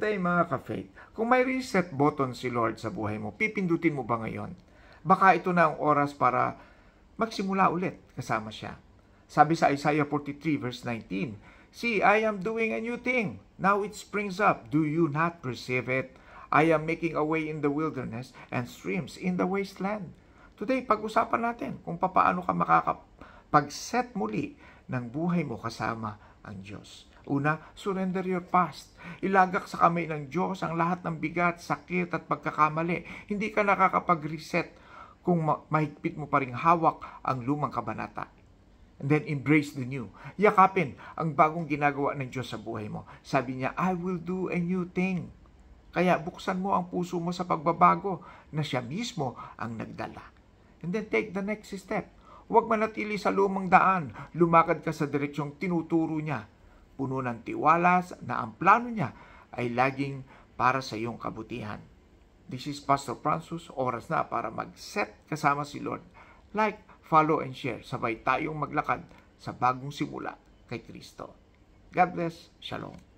Tay mga ka-faith, kung may reset button si Lord sa buhay mo, pipindutin mo ba ngayon? Baka ito na ang oras para magsimula ulit kasama siya. Sabi sa Isaiah 43 verse 19, "See, I am doing a new thing. Now it springs up. Do you not perceive it? I am making a way in the wilderness and streams in the wasteland." Today, pag-usapan natin kung paano ka makakapag-set muli ng buhay mo kasama ang Diyos. Una, surrender your past. Ilagak sa kamay ng Diyos ang lahat ng bigat, sakit at pagkakamali. Hindi ka nakakapag-reset kung mahigpit mo pa ring hawak ang lumang kabanata. And then embrace the new. Yakapin ang bagong ginagawa ng Diyos sa buhay mo. Sabi niya, I will do a new thing. Kaya buksan mo ang puso mo sa pagbabago na siya mismo ang nagdala. And then take the next step. Huwag manatili sa lumang daan. Lumakad ka sa direksyong tinuturo niya. Puno ng tiwala na ang plano niya ay laging para sa iyong kabutihan. This is Pastor Francis. Oras na para mag-set kasama si Lord. Like, follow, and share. Sabay tayong maglakad sa bagong simula kay Kristo. God bless. Shalom.